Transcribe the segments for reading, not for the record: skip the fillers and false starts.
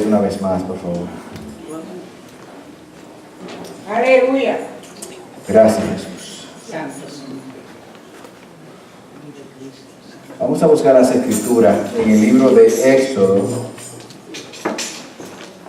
una vez más, por favor. Aleluya. Gracias, Jesús. Vamos a buscar las escrituras en el libro de Éxodo.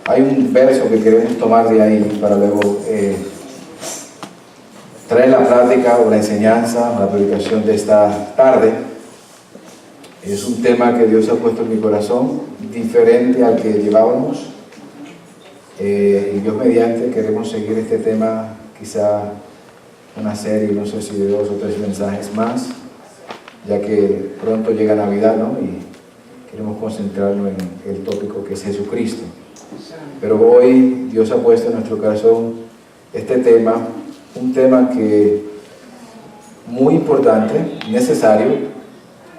Hay un verso que queremos tomar de ahí para luego traer la plática o la enseñanza o la predicación de esta tarde. Es un tema que Dios ha puesto en mi corazón, diferente al que llevábamos. Y Dios mediante queremos seguir este tema, quizá una serie, no sé si de 2 o 3 mensajes más, ya que pronto llega Navidad, ¿no? Y queremos concentrarnos en el tópico que es Jesucristo. Pero hoy Dios ha puesto en nuestro corazón este tema, un tema que muy importante, necesario,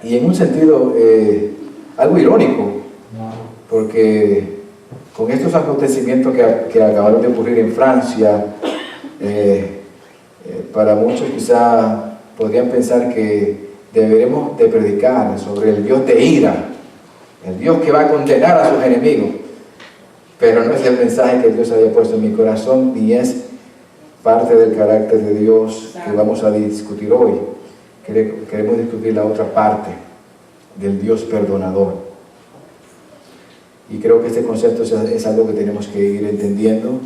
y en un sentido algo irónico, porque con estos acontecimientos que acabaron de ocurrir en Francia, para muchos quizá podrían pensar que deberemos de predicar sobre el Dios de ira, el Dios que va a condenar a sus enemigos, pero no es el mensaje que Dios haya puesto en mi corazón, ni es parte del carácter de Dios que vamos a discutir hoy. Queremos discutir la otra parte del Dios perdonador. Y creo que este concepto es algo que tenemos que ir entendiendo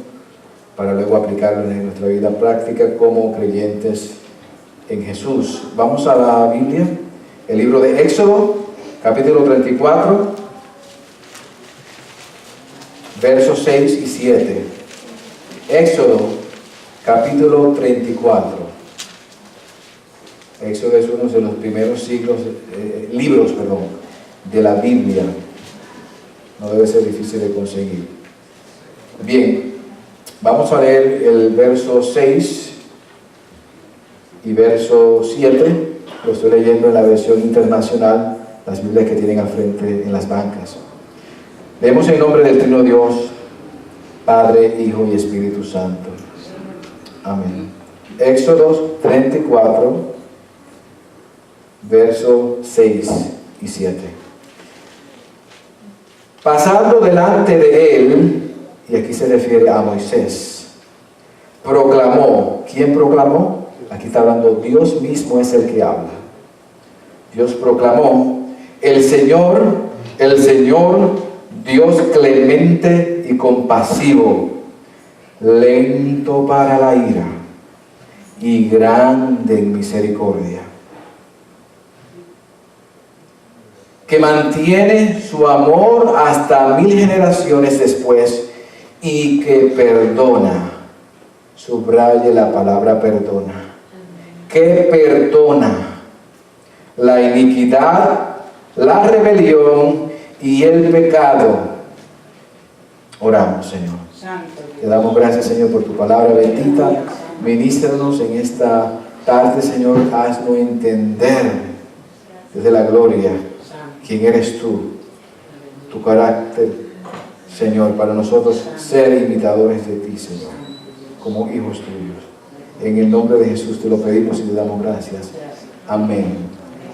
para luego aplicarlo en nuestra vida práctica como creyentes en Jesús. Vamos a la Biblia, el libro de Éxodo, capítulo 34, versos 6 y 7. Éxodo, capítulo 34. Éxodo es uno de los primeros libros de la Biblia. No debe ser difícil de conseguir. Bien, vamos a leer el verso 6 y verso 7. Lo estoy leyendo en la versión internacional, las Biblias que tienen al frente en las bancas. Leemos en nombre del Trino Dios, Padre, Hijo y Espíritu Santo. Amén. Éxodo 34, versos 6 y 7. Pasando delante de él, y aquí se refiere a Moisés, proclamó. ¿Quién proclamó? Aquí está hablando Dios mismo, es el que habla. Dios proclamó: el Señor, Dios clemente y compasivo, lento para la ira y grande en misericordia, que mantiene su amor hasta 1000 generaciones después y que perdona. Subraye la palabra perdona. Que perdona la iniquidad, la rebelión y el pecado. Oramos, Señor. Te damos gracias, Señor, por tu palabra bendita. Ministranos en esta tarde, Señor. Haznos entender desde la gloria quién eres tú, tu carácter, Señor, para nosotros ser imitadores de ti, Señor, como hijos tuyos. En el nombre de Jesús te lo pedimos y te damos gracias. Amén.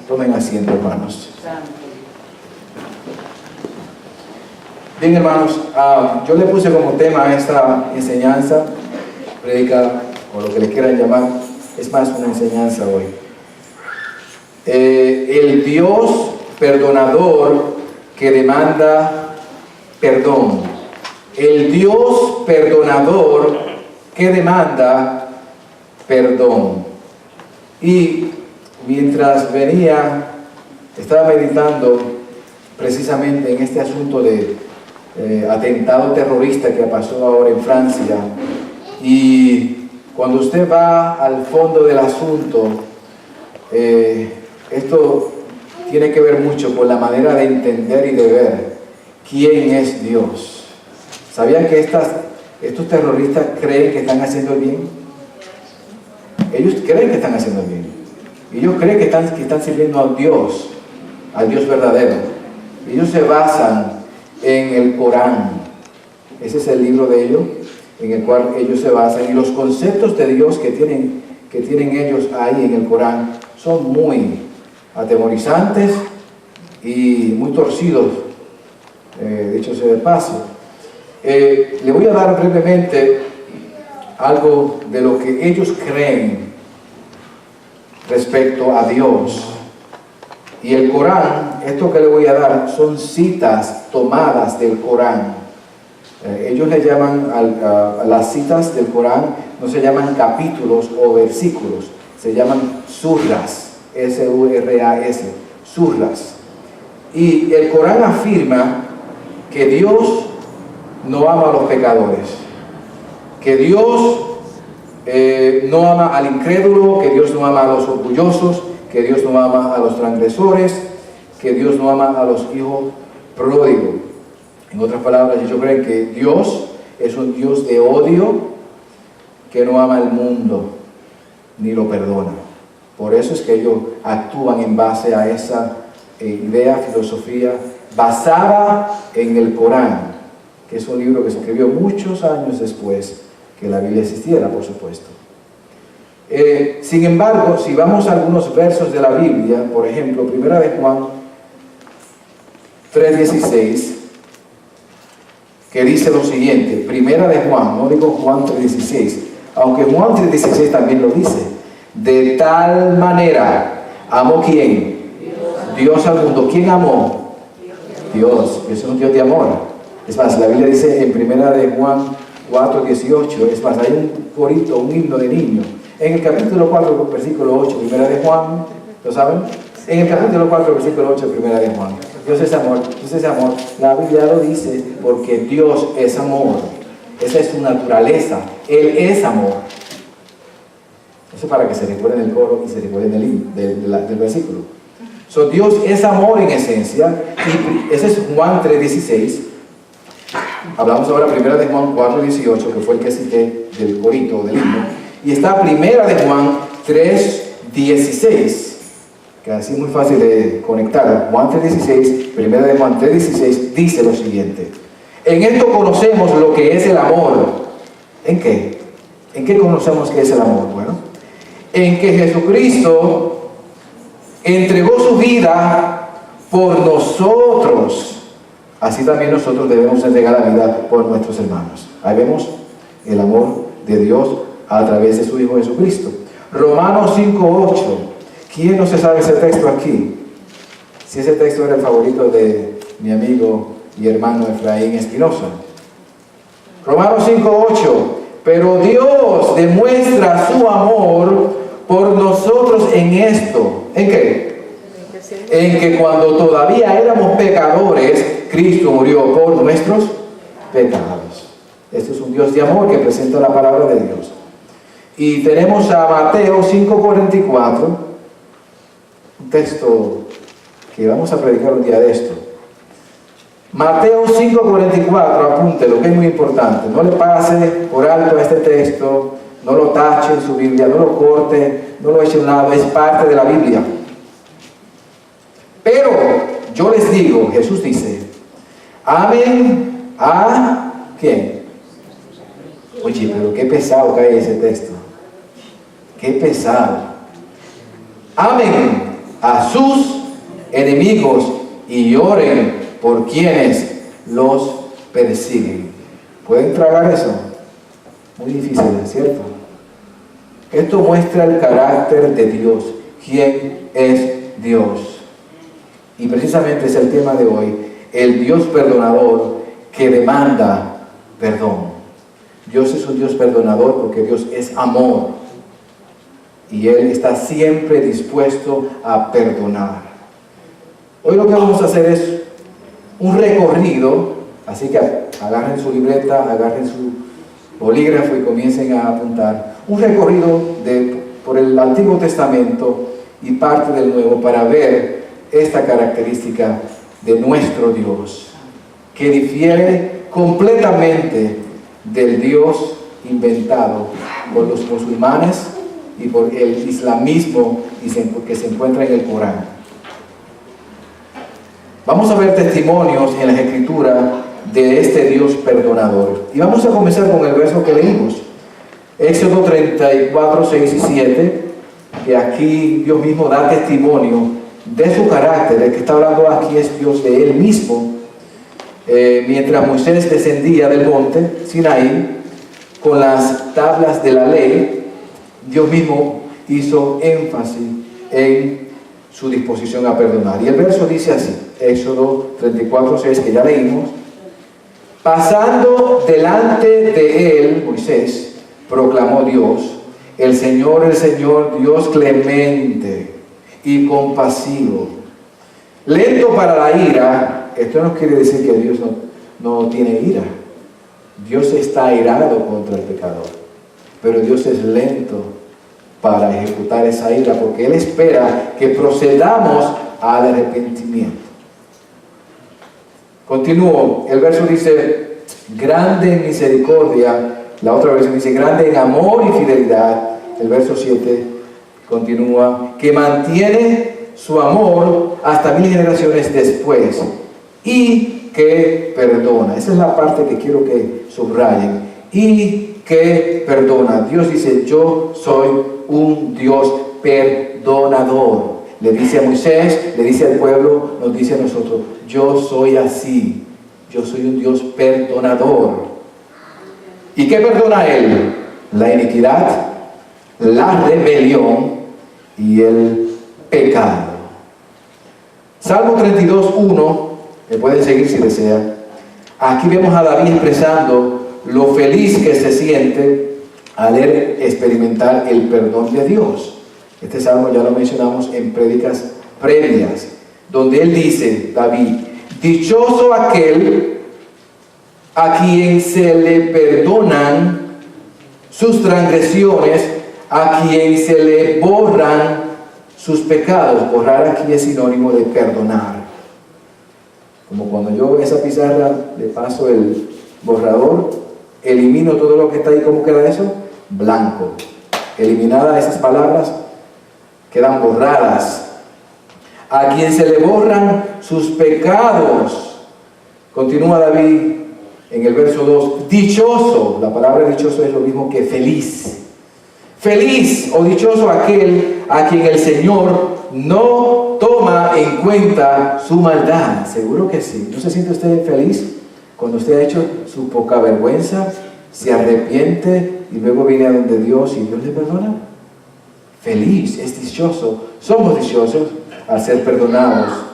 Tomen asiento, hermanos. Bien, hermanos, yo le puse como tema a esta enseñanza, predica o lo que le quieran llamar, es más una enseñanza hoy. El Dios perdonador que demanda perdón. El Dios perdonador que demanda perdón. Y mientras venía, estaba meditando precisamente en este asunto de atentado terrorista que pasó ahora en Francia. Y cuando usted va al fondo del asunto, esto tiene que ver mucho con la manera de entender y de ver quién es Dios. ¿Sabían que estos terroristas creen que están haciendo el bien? Ellos creen que están haciendo el bien. Ellos creen que están sirviendo al Dios verdadero. Ellos se basan en el Corán. Ese es el libro de ellos, en el cual ellos se basan. Y los conceptos de Dios que tienen ellos ahí en el Corán son muy atemorizantes y muy torcidos, dicho sea de paso. Le voy a dar brevemente algo de lo que ellos creen respecto a Dios. Y el Corán, esto que le voy a dar, son citas tomadas del Corán. Ellos le llaman a las citas del Corán, no se llaman capítulos o versículos, se llaman surras, S-U-R-A-S, surras. Y el Corán afirma que Dios no ama a los pecadores, que Dios no ama al incrédulo, que Dios no ama a los orgullosos, que Dios no ama a los transgresores, que Dios no ama a los hijos pródigos. En otras palabras, ellos creen que Dios es un Dios de odio, que no ama al mundo, ni lo perdona. Por eso es que ellos actúan en base a esa idea, filosofía, basada en el Corán, que es un libro que se escribió muchos años después que la Biblia existiera, por supuesto. Sin embargo, si vamos a algunos versos de la Biblia, por ejemplo, 1 de Juan 3:16, que dice lo siguiente, 1 de Juan, no digo Juan 3:16, aunque Juan 3:16 también lo dice, de tal manera, ¿amó quién? Dios al mundo. ¿Quién amó? Dios. Es un Dios de amor. Es más, la Biblia dice en 1 de Juan 4:18, es más, hay un corito, un himno de niño. En el capítulo 4, versículo 8, 1 de Juan, ¿lo saben? En el capítulo 4, versículo 8, 1 de Juan. Dios es amor, Dios es amor. La Biblia lo dice porque Dios es amor. Esa es su naturaleza. Él es amor. Eso para que se recuerden el coro y se recuerden del versículo. So, Dios es amor en esencia. Y ese es Juan 3:16. Hablamos ahora 1 de Juan 4:18, que fue el que cité del corito, del himno. Y está 1 de Juan 3:16, que así es muy fácil de conectar. Juan 3:16, 1 de Juan 3:16 dice lo siguiente: en esto conocemos lo que es el amor. ¿En qué? ¿En qué conocemos que es el amor? Bueno, en que Jesucristo entregó su vida por nosotros. Así también nosotros debemos entregar la vida por nuestros hermanos. Ahí vemos el amor de Dios a través de su Hijo Jesucristo. Romanos 5:8. ¿Quién no se sabe ese texto aquí? Si ese texto era el favorito de mi amigo y hermano Efraín Espinosa. Romanos 5:8. Pero Dios demuestra su amor por nosotros en esto. ¿En qué? En que cuando todavía éramos pecadores, Cristo murió por nuestros pecados. Este es un Dios de amor que presenta la palabra de Dios. Y tenemos a Mateo 5:44, un texto que vamos a predicar un día de esto. Mateo 5:44, apúntelo, que es muy importante. No le pase por alto a este texto, no lo tache en su Biblia, no lo corte, no lo eche a un lado, es parte de la Biblia. Pero yo les digo, Jesús dice, amen a ¿quién? Oye, pero qué pesado cae ese texto. Qué pesado. Amen a sus enemigos y oren por quienes los persiguen. ¿Pueden tragar eso? Muy difícil, ¿cierto? Esto muestra el carácter de Dios. ¿Quién es Dios? Y precisamente es el tema de hoy. El Dios perdonador que demanda perdón. Dios es un Dios perdonador porque Dios es amor. Y Él está siempre dispuesto a perdonar. Hoy lo que vamos a hacer es un recorrido, así que agarren su libreta, agarren su bolígrafo y comiencen a apuntar. Un recorrido por el Antiguo Testamento y parte del Nuevo para ver esta característica de nuestro Dios, que difiere completamente del Dios inventado por los musulmanes y por el islamismo que se encuentra en el Corán. Vamos a ver testimonios en las Escrituras de este Dios perdonador. Y vamos a comenzar con el verso que leímos. Éxodo 34, 6 y 7, que aquí Dios mismo da testimonio de su carácter. El que está hablando aquí es Dios de Él mismo. mientras Moisés descendía del monte Sinaí con las tablas de la ley, Dios mismo hizo énfasis en su disposición a perdonar. Y el verso dice así, Éxodo 34:6, que ya leímos: pasando delante de él, Moisés, proclamó Dios, el Señor, Dios clemente y compasivo, lento para la ira. Esto no quiere decir que Dios no tiene ira. Dios está airado contra el pecador, pero Dios es lento para ejecutar esa ira, porque Él espera que procedamos al arrepentimiento. Continúo, el verso dice, grande en misericordia. La otra versión dice, grande en amor y fidelidad. El verso 7 continúa, que mantiene su amor hasta 1000 generaciones después, y que perdona. Esa es la parte que quiero que subrayen. Y que perdona. Dios dice, yo soy un Dios perdonador. Le dice a Moisés, le dice al pueblo, nos dice a nosotros, yo soy así. Yo soy un Dios perdonador. ¿Y qué perdona Él? La iniquidad, la rebelión y el pecado. Salmo 32:1, me pueden seguir si desean. Aquí vemos a David expresando lo feliz que se siente al experimentar el perdón de Dios. Este salmo ya lo mencionamos en prédicas previas, donde él dice, David, dichoso aquel a quien se le perdonan sus transgresiones, a quien se le borran sus pecados. Borrar aquí es sinónimo de perdonar. Como cuando yo esa pizarra le paso el borrador, elimino todo lo que está ahí. ¿Cómo queda eso? Blanco. Eliminadas esas palabras, quedan borradas. A quien se le borran sus pecados. Continúa David en el verso 2. Dichoso, la palabra dichoso es lo mismo que feliz. Feliz o dichoso aquel a quien el Señor no toma en cuenta su maldad. Seguro que sí. ¿No se siente usted feliz cuando usted ha hecho su poca vergüenza, se arrepiente y luego viene a donde Dios y Dios le perdona? Feliz, es dichoso. Somos dichosos al ser perdonados.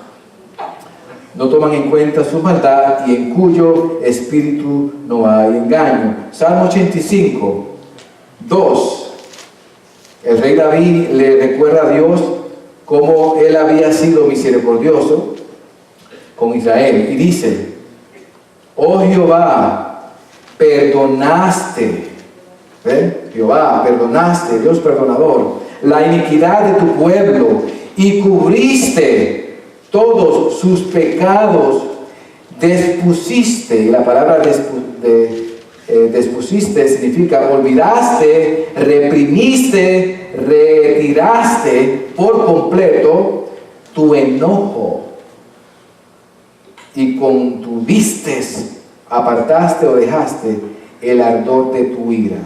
No toman en cuenta su maldad y en cuyo espíritu no hay engaño. Salmo 85:2. El rey David le recuerda a Dios cómo él había sido misericordioso con Israel. Y dice, oh Jehová, perdonaste. Jehová, perdonaste, Dios perdonador, la iniquidad de tu pueblo y cubriste todos sus pecados. Despusiste, y la palabra despusiste significa olvidaste, reprimiste, retiraste por completo tu enojo y contuviste, apartaste o dejaste el ardor de tu ira.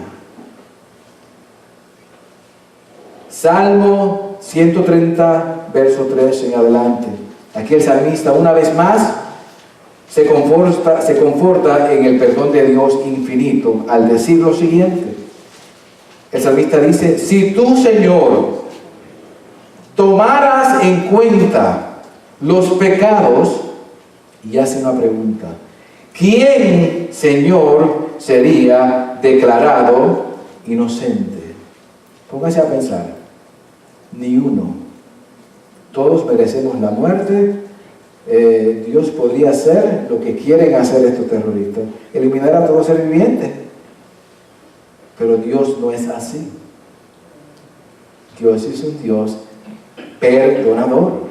Salmo 130, verso 3 en adelante. Aquí el salmista una vez más se conforta en el perdón de Dios infinito al decir lo siguiente. El salmista dice, si tú, Señor, tomaras en cuenta los pecados, y hace una pregunta, ¿quién, Señor, sería declarado inocente? Póngase a pensar, ni uno. Todos merecemos la muerte. Dios podría hacer lo que quieren hacer estos terroristas, eliminar a todo ser viviente. Pero Dios no es así. Dios es un Dios perdonador.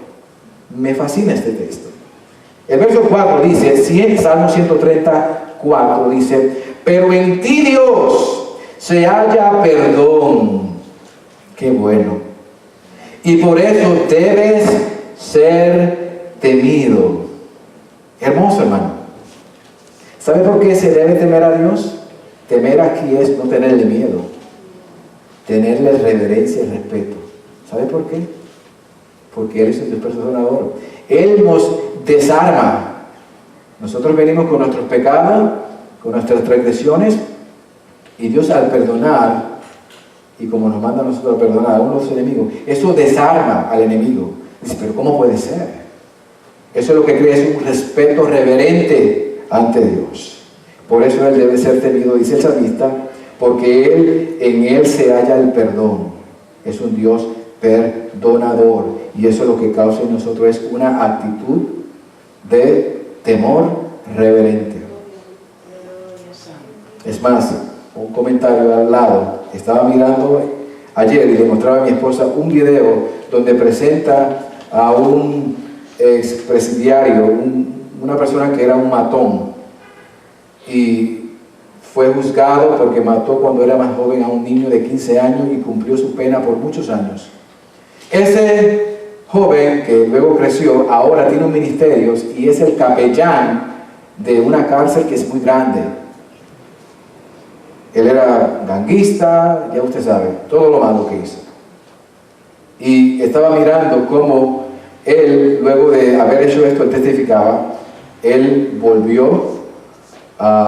Me fascina este texto. El verso 4 dice, Salmo 134 dice, pero en ti, Dios, se halla perdón. Qué bueno. Y por eso debes ser temido. Hermoso, hermano. ¿Sabe por qué se debe temer a Dios? Temer aquí es no tenerle miedo, tenerle reverencia y respeto. ¿Sabe por qué? Porque Él es un Dios perdonador. Él nos desarma Nosotros venimos con nuestros pecados, con nuestras transgresiones, y Dios al perdonar, y como nos manda a nosotros a perdonar a unos enemigos, eso desarma al enemigo. Dice, pero ¿cómo puede ser? Eso es lo que crea, es un respeto reverente ante Dios. Por eso Él debe ser temido, dice el salmista, porque en Él se halla el perdón. Es un Dios perdonador, y eso es lo que causa en nosotros es una actitud de temor reverente. Es más, un comentario al lado, estaba mirando ayer y le mostraba a mi esposa un video donde presenta a un expresidiario, una persona que era un matón, y fue juzgado porque mató cuando era más joven a un niño de 15 años y cumplió su pena por muchos años. Ese joven que luego creció, ahora tiene un ministerio y es el capellán de una cárcel que es muy grande. Él era ganguista, ya usted sabe, todo lo malo que hizo. Y estaba mirando cómo él, luego de haber hecho esto, él testificaba, él volvió a